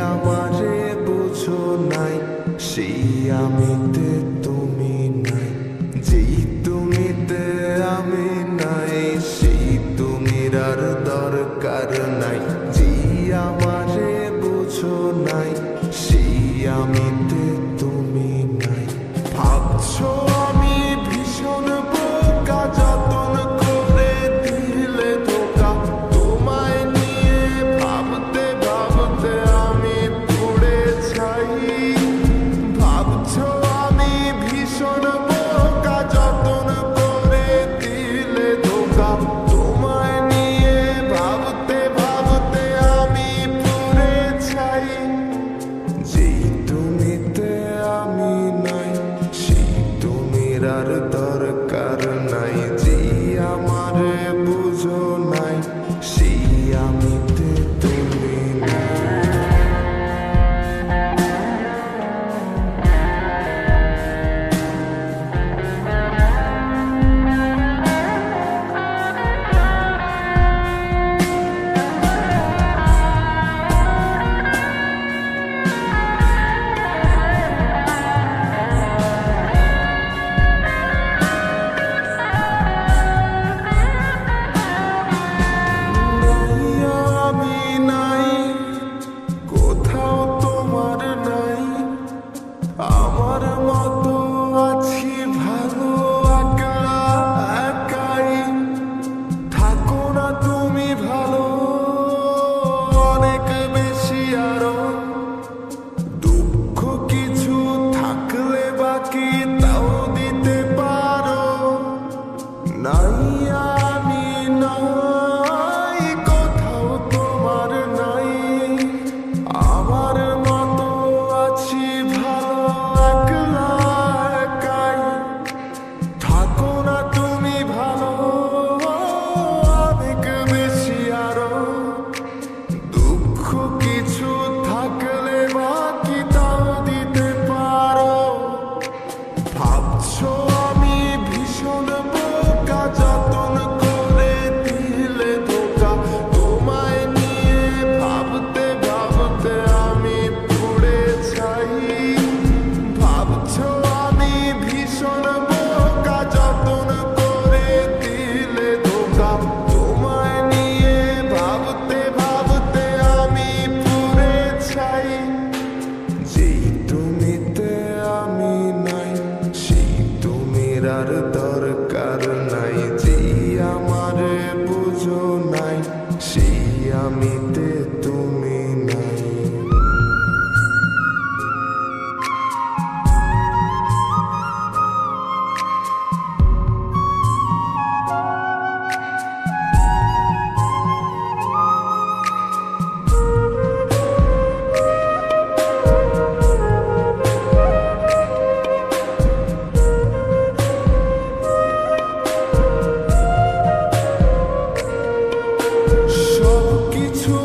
আমারে বুঝো নাই, সেই আমিতে তুমি নাই। যেই তুমিতে আমি নাই, সেই তুমির আর দরকার নাই। যেই আমারে বুঝো নাই, সেই আমিতে তুমি নাই। ভাবছো আমি ভীষণ বোকা, যতন করে দিলে ধোকা। তোমায় নিয়ে ভাবতে ভাবতে আমি পুড়ে ছাই। ভাবছো আমি ভীষণ বোকা, যতন করে দিলে ধোকা। তোমায় নিয়ে ভাবতে ভাবতে আমি পুড়ে ছাই। যেই তুমিতে আমি নাই, সেই তুমির আর দরকার নাই। যেই আমারে বুঝো নাই, সেই আমিতে তুমি নাই। আমি নাই, কোথাও তোমার নাই। আমার মতো আছি ভালো একলা একাই। থাকো না তুমি ভালো, অনেক বেশি আরো। দুঃখ কিছু থাকলে বাকি তাও দিতে পারো। নাই আমি নাই, কোথাও তোমার নাই। আমার মতো আছি ভালো একলা একাই। থাকো না তুমি ভালো, অনেক বেশি আরো। দুঃখ কিছু থাকলে বাকি তাও দিতে পারো। ভাবছো আমি ভীষণ বোকা, যতন করে দিলে ধোকা। তোমায় নিয়ে ভাবতে ভাবতে আমি পুড়ে ছাই। ভাবছো আমি ভীষণ বোকা, যতন করে দিলে ধোকা। তোমায় নিয়ে ভাবতে ভাবতে আমি পুড়ে ছাই। যেই তুমিতে আমি নাই, সেই তুমির আর দরকার নাই। যেই আমারে বুঝো নাই, সেই আমিতে তুমি নাই। সবকিছু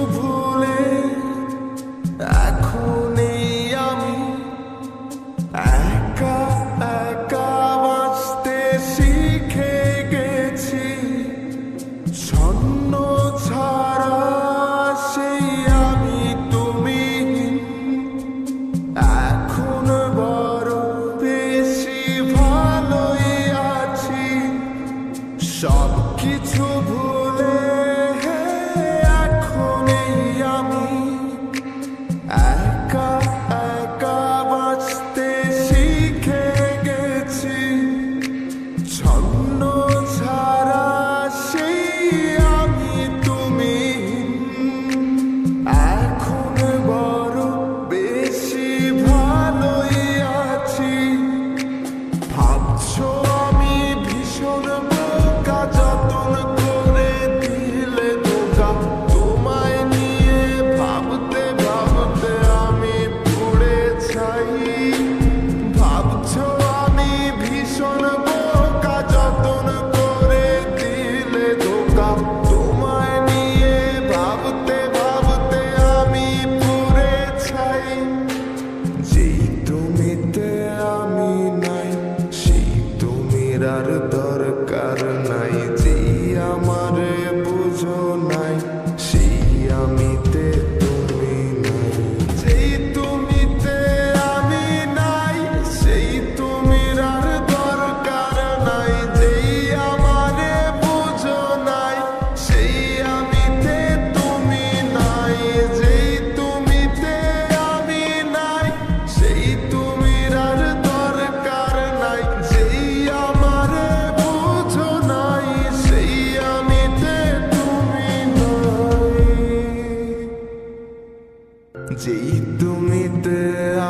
যেই তুমিতে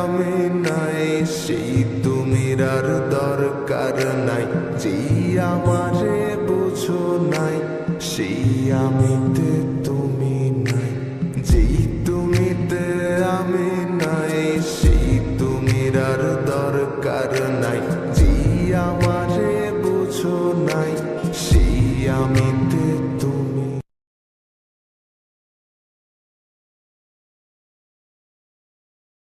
আমি নাই, সেই তুমির আর দরকার নাই। যেই আমারে বুঝো নাই, সেই আমিতে তুমি নাই। যেই তুমিতে আমি নাই, সেই তুমির আর দরকার নাই। যেই আমারে বুঝো নাই, সেই আমি